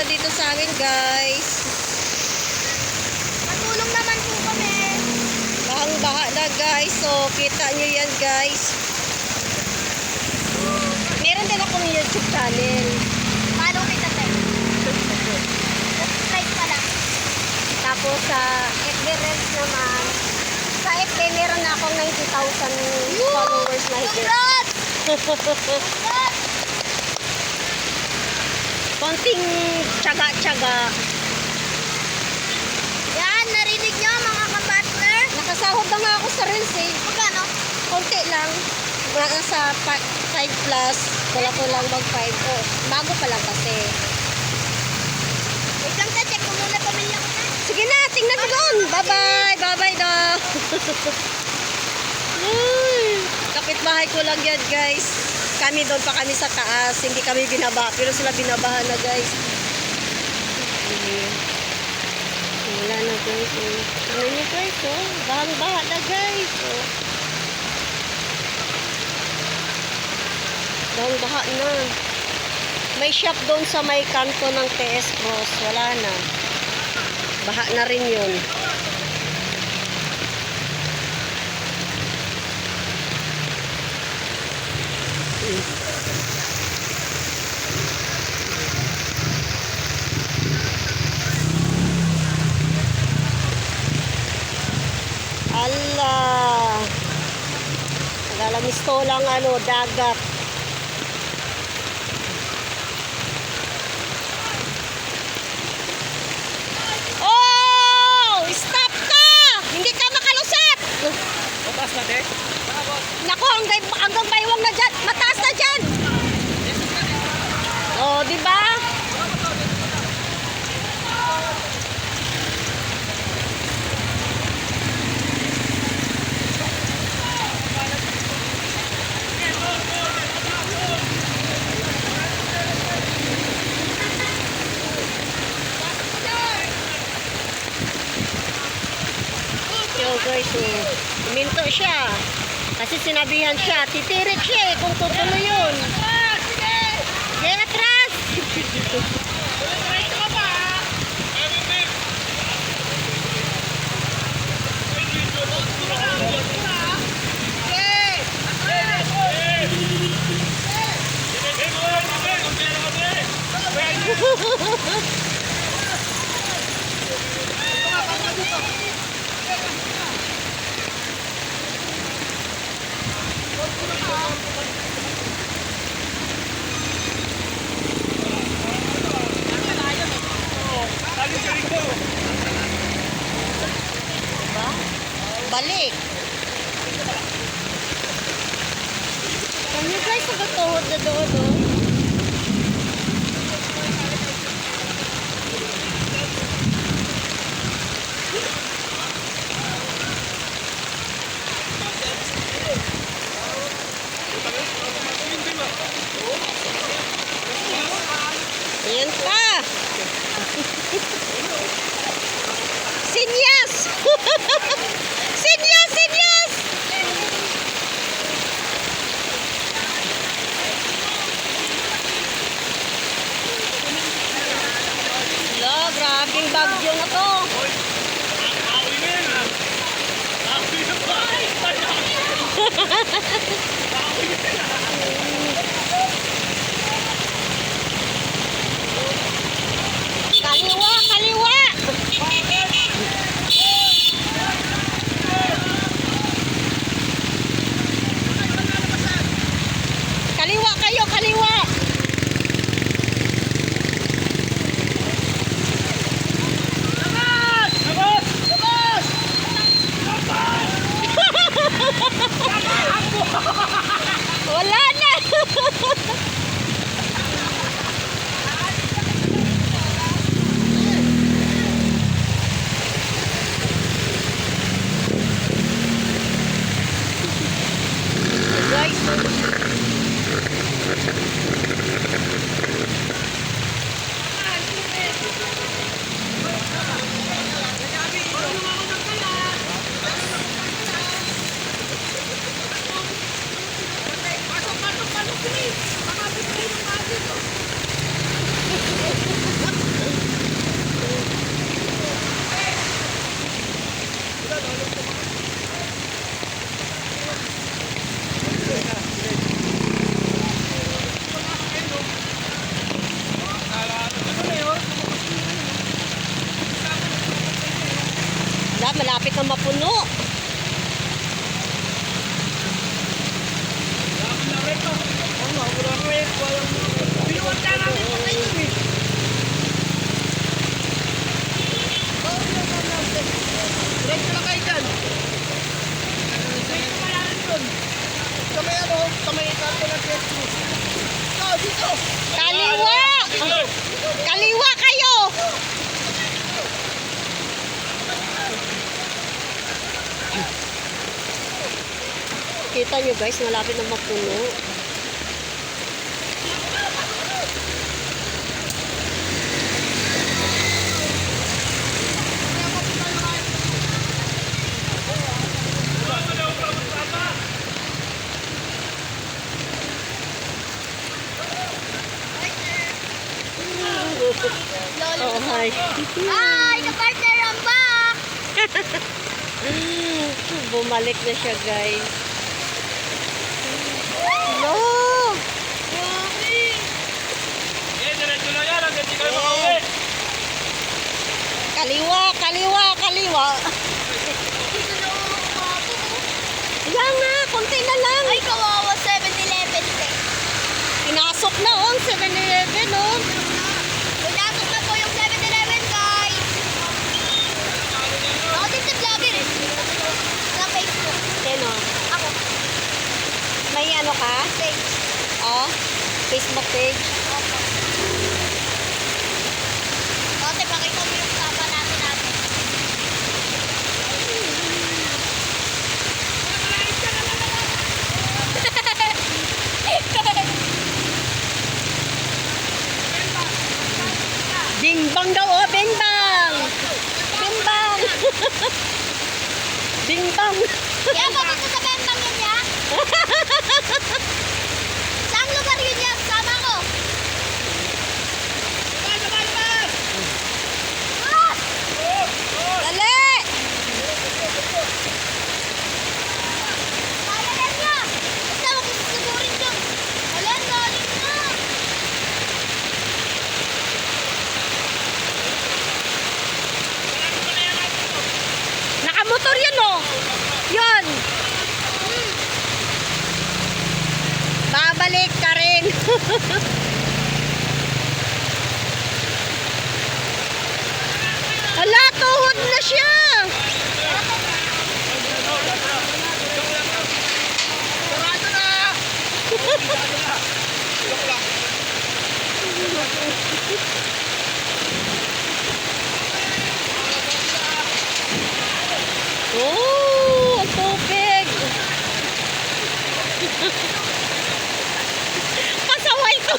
dito sa amin, guys. Matulong naman po kami. Bahang-baha na, guys. So, kita nyo yan, guys. Meron din akong YouTube channel. Paano kita, Tek? Subscribe pa lang. Tapos sa FB Reels naman. Sa FB meron na akong 90,000 followers na higit. Congrats! Congrats! Konting tsaga-tsaga. Yan, narinig nyo mga kapartner? Nakasahod na nga ako sa Reels eh. Magkano? Konti lang. Nasa 5 plus. Wala ko lang mag 5. Oh, bago pa lang kasi. Wait lang, check ko muna pamilya ko na. Sige na, tingnan mo doon. Bye-bye. Bye-bye daw. Kapitbahay ko lang yan, guys. Kami doon pa kami sa taas. Hindi kami binaba. Pero sila binabahan na, guys. Wala na, guys. Tingnan nyo, guys. Oh. Bahang-baha na, guys. Oh. Bahang-baha na. May shop doon sa may kanto ng TS Cross. Wala na. Baha na rin yun. Allah. Nagalamisto lang dagat. Oh! Stop ka! Hindi ka makalusot! Mataas na, Tek? Nako, hanggang baywang na dyan. Mataas na dyan. Oh, di ba? Yo guys, minto siya. Kasi sinabihan siya, titirik siya eh kung tutuloy yun. Sige, atras! Balik. Kami guys, nagatuhod na doon, oh. Ayan pa. Sinyas! Sinyas! Sinyas! Lo, grabing bagyo na to. Kaliwa, kaliwa! Kaliwa kayo, kaliwa! Labas! Labas! Labas! Labas! Labas! Wala, malapit na mapuno. Diretso lang kayo dyan. Diretso malalim dun. Sa may ano, sa may kanto ng Facebook. Dito! Kaliwa! Kaliwa kayo! Kita nyo guys, malapit na mapuno. Oh, hi. Hi, ka-partner, I'm back! Bumalik na siya guys. No! Diretso lang yan. Hanggang di kayo makauwi. Kaliwa, kaliwa, kaliwa. Yan na, konti na lang. Ay, kawawa, 7-Eleven. Pinasok na oh, 7-Eleven oh. Pinasok na po yung 7-Eleven, guys. Ako din sa vlogger eh. Sa Facebook. Sino? Ako. May ano ka? Page. Oh, Facebook page. Opo. Ate, pakita mo yung tapa natin. Bingbang daw oh, bingbang! Bingbang! Bingbang! Kaya ba dito sa bentang yun ya? Saan lugar yun ya? Sama ko. Ah! Dali! Kaya yan ya. Basta huwag mo susugurin yun. Wala, galing na. Nakamotor yun oh! Yun! Babalik ka rin! Hala, tuhod na siya! Sarado na! Oh, ang tubig! Pasaway ko!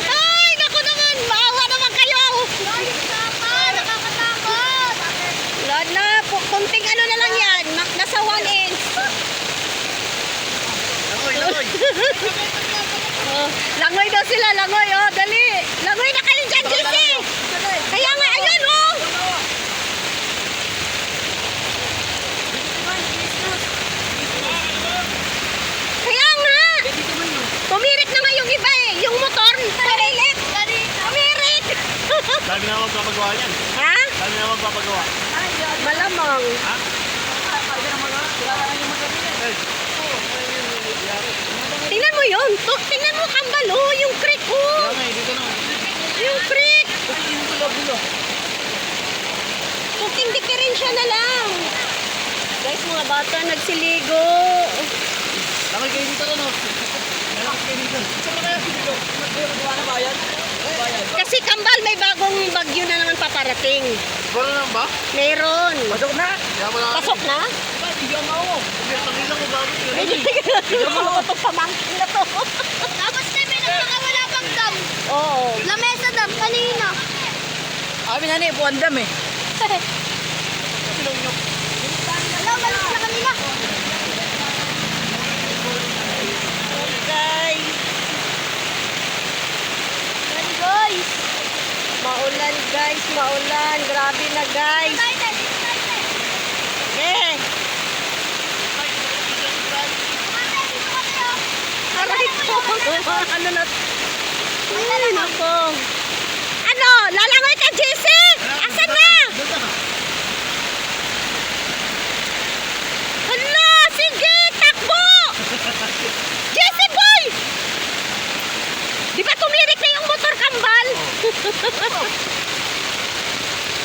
Ay, naku naman! Maawa naman kayo! Galing tapa. Nakakatakot. Wala na, kunting ano na lang yan. Nasa 1 inch. Langoy, langoy! Oh, langoy daw sila, langoy. Oh, dali. Langoy na kayo dyan, JC. Kaya nga, ayun, oh. Kaya nga. Tumirik na nga yung iba eh. Yung motor, tumirik. Tumirik. Dami na magpapagawa yan. Ha? Dami na magpapagawa. Malamang. Ha? Tingnan mo yun. Tingnan mo kambal, oh. Yung creek, oh. Kaya nga, dito na. Yung creek. Yung bulo-bulo. Cooking diferensya na lang. Guys, mga bata nagsiligo. Langoy kayo dito rin, oh. Langoy kayo dito. Saan na kaya dito? Magawa na bayan? Bayan. Kasi kambal, may bagong bagyo na naman paparating. Gano'n lang ba? Meron. Pasok na. Kaya mo na. Pasok na? Hindi ako ako. Tangilang ko bago. Hindi mo ito pamangkin na to. Tapos na pinagkakawala pang dam. Oo. Lamesa dam kanina. Kami na ni, buwan dam eh. Hello, balik na kanina. Guys, Yan guys. maulan guys, maulan. Grabe na guys. Excited. Eh, aray ko. Ano na? Ay, nako. Ano? Lalangoy ka, JC?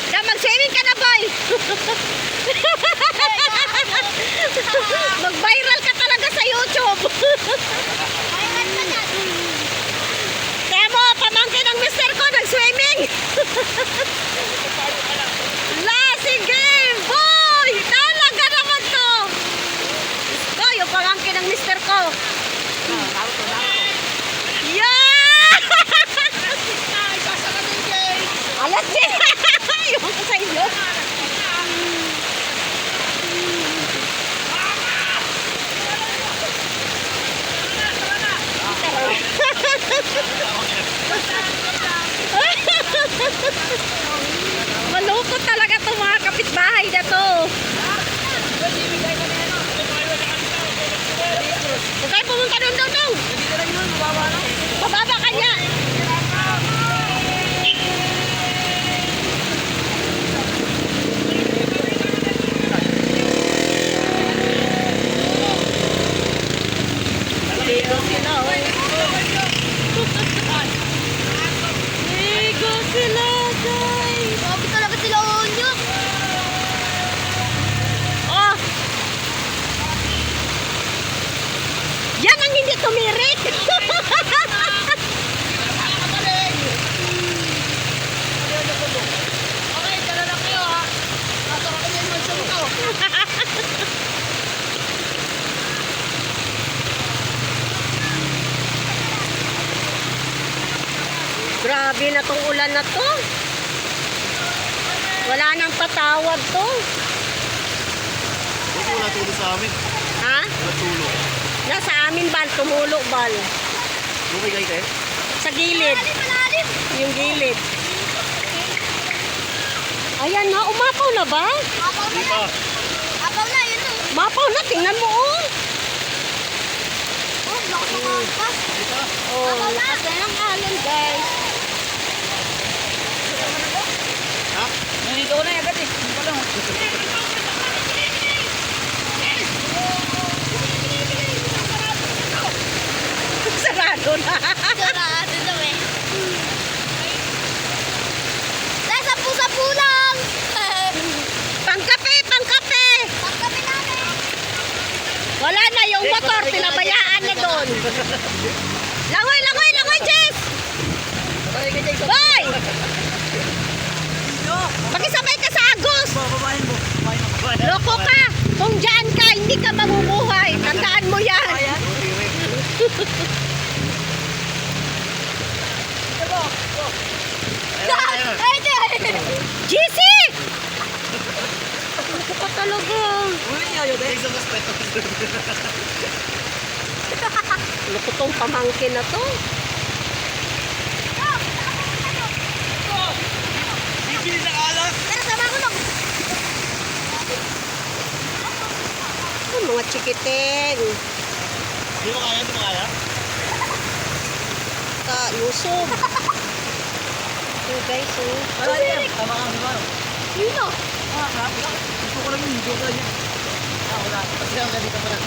Da, mag-swimming ka na, boy. Mag-viral ka talaga sa YouTube. Kailan pa dyan? Kaya mo, pamangkin ng mister ko, nag-swimming. La, sige, boy. Talaga naman to. Boy, yung pamangkin ng mister ko. Yeah! Alas din. Yung sa inyo. Malungkot talaga itong mga kapitbahay na to. Huwag kayo pumunta doon. Bababa ka niya. Ligo sila, oh. Ligo sila, guys. Grabe talaga sila onyo. Oh! Yan ang hindi tumirik. Okay, tara na kayo ha. Nasa ka kanya yung mansyon ko. Grabe na tong ulan na to. Wala nang patawad to. Huwag wala tulo sa amin. Ha? Wala tulo. Nasa amin bal, tumulo bal. Lumigay kayo? Sa gilid. Malalim. Yung gilid. Ayan na, umapaw na ba? Apaw Di na pa. yan. Apaw na, yun o. Umapaw na, tingnan mo oh. Oh, lakas ng ampas. Di pa. Oh, lakas na ng alon guys. Ha? Nandito na agad eh. Hindi pa lang. Sarado na. Sarado daw eh. Dahil sapu-sapu lang. Pangkape, pangkape. Pagkabi namin. Wala na yung motor, pinabayaan na doon. Langoy, langoy, langoy, Jess! Sabay ka dyan. Boy! Pakisabay ka sa Agos! Bababahin mo. Babahin mo. Loko ka! Kung dyan ka, hindi ka mabubuhay. Tandaan mo yan. Ayan. Ayun, ayun. Ay, hindi. GC! Loko ka talaga. Uli niya yun eh. Take some respeto. Loko tong pamangkin na to. Bibili ng alas. Tara, sama ko lang. Ay, mga chikiting. Di mo kaya, di mo kaya? Lusob. So guys, oh. Ano yan? Tama ka si Maro. Yun o. Ah, grabe ka. Gusto ko lang yung video ka niya. Ah, wala. Kasi ang ganito pa na.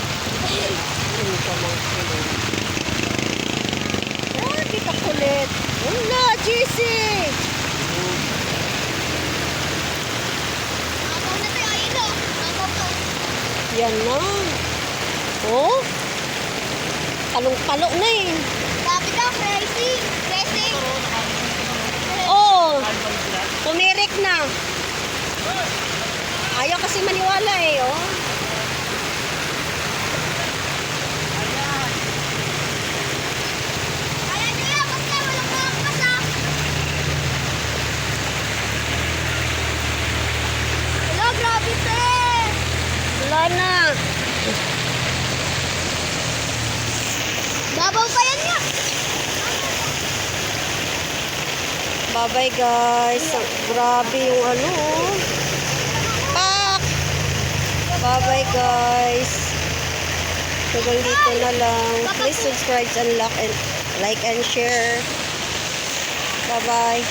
Yung pamangkin. Ah, kita kulit. Wala, GC! Apaw na tayo. Ayun o. Apaw to. Yan na. Oh? Palong-palo na eh. Grabe ka, crazy. Crazy. Oh, tumirik na. Ayaw kasi maniwala eh, oh. Kaya nyo yan. Basta walang maampas ah. Hello, grabe te. Wala na. Babaw pa yan niya. Bye-bye guys. Grabe yung ano, oh. Pak! Bye-bye guys. Hanggang dito na lang. Please subscribe and like and share. Bye-bye.